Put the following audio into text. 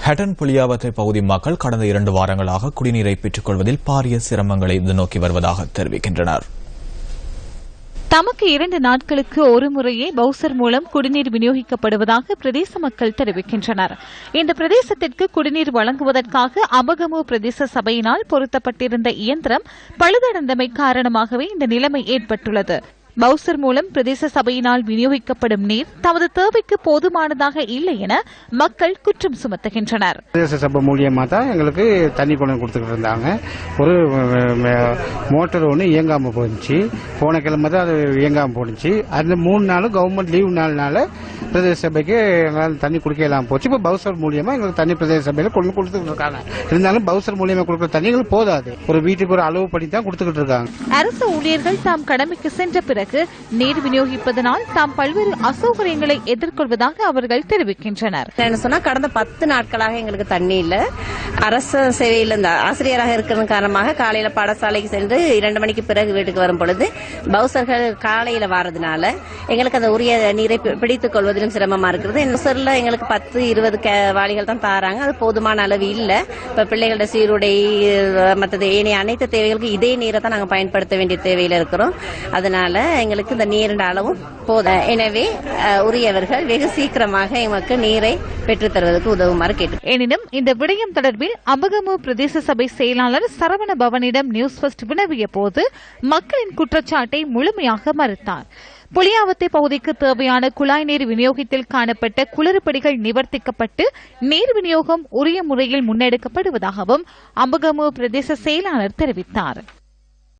ஹட்டன் புளியாவத்தை பகுதி மக்கள் கடந்த 2 வாரங்களாக குடிநீரை பெற்றுக் கொள்வதில் பாரிய சிரமங்களை எதிர்நோக்கி வருவதாக தெரிவிக்கின்றனர். தமக்கு 2 நாட்களுக்கு ஒரு முறையே பவுசர் மூலம் குடிநீர் விநியோகிக்கப்படுவதாக பிரதேச மக்கள் தெரிவிக்கின்றனர். இந்த பிரதேசத்திற்கு குடிநீர் வழங்குவதற்காக அமகமு பிரதேச சபையினால் பொருத்தப்பட்டிருந்த இயந்திரம் பழுதடைந்தமை காரணமாகவே இந்த நிலைமை ஏற்பட்டுள்ளது. பவுசர் மூலம் பிரதேச சபையினால் விநியோகிக்கப்படும் நீர் தமது தேவைக்கு போதுமானதாக இல்லை என மக்கள் குற்றம் சுமத்துகின்றனர். பிரதேச சபை மூலியமா தான் எங்களுக்கு தண்ணி கொண்டு கொடுத்துட்டு இருந்தாங்க. ஒரு மோட்டர் ஒன்று இயங்காம போச்சு. போன கிழமை தான் அது இயங்காம போனுச்சு. அந்த 3 நாளும் கவர்மெண்ட் லீவ் நாள்னால பிரதேச சபைக்கு எங்களால் தண்ணி குடிக்க இல்லாம போச்சு. இப்போ பவுசர் மூலியமா எங்களுக்கு தண்ணி பிரதேச சபையில கொண்டு கொடுத்துட்டு இருக்காங்க. இருந்தாலும் பவுசர் மூலியமா கொடுக்குற தண்ணிகள் போதாது. ஒரு வீட்டுக்கு ஒரு அளவு படி தான் கொடுத்துக்கிட்டு இருக்காங்க. அரசு ஊழியர்கள் தாம் கடமைக்கு சென்ற பிறகு நீர் விநியோகிப்பதனால் தாம் பல்வேறு அசௌகரியங்களை எதிர்கொள்வதாக அவர்கள் தெரிவிக்கின்றனர். கடந்த 10 நாட்களாக எங்களுக்கு தண்ணி இல்ல. அரசு சேவையில் இந்த ஆசிரியராக இருக்கிற காரணமாக காலையில பாடசாலைக்கு சென்று 2 மணிக்கு பிறகு வீட்டுக்கு வரும் பொழுது பவுசர்கள் காலையில வாரதுனால எங்களுக்கு அந்த உரிய நீரை பிடித்துக் கொள்வதிலும் சிரமமா இருக்கிறது. பவுசர்ல எங்களுக்கு 10-20 வாளிகள் தான் தாராங்க. அது போதுமான அளவு இல்ல. இப்ப பிள்ளைகளோட சீருடை மற்றது ஏனைய அனைத்து தேவைகளுக்கு இதே நீரை தான் நாங்க பயன்படுத்த வேண்டிய தேவையில இருக்கிறோம். அதனால எங்களுக்கு இந்த நீரின் அளவும் போதும். எனவே உரியவர்கள் வெகு சீக்கிரமாக எங்களுக்கு நீரை பெற்றுத் தருவதற்கு உதவுமாறு கேட்டு. எனினும் இந்த விடயம் தொடர்பில் அமகமு பிரதேச சபை செயலாளர் சரவண பவனிடம் நியூஸ் ஃபர்ஸ்ட் வினவிய போது மக்களின் குற்றச்சாட்டை முழுமையாக மறுத்தார். புளியாவத்தை பகுதிக்கு தேவையான குழாய் நீர் விநியோகத்தில் காணப்பட்ட குளறுபடிகள் நிவர்த்திக்கப்பட்டு நீர் விநியோகம் உரிய முறையில் முன்னெடுக்கப்படுவதாகவும் அமகமு பிரதேச செயலாளர் தெரிவித்தார்.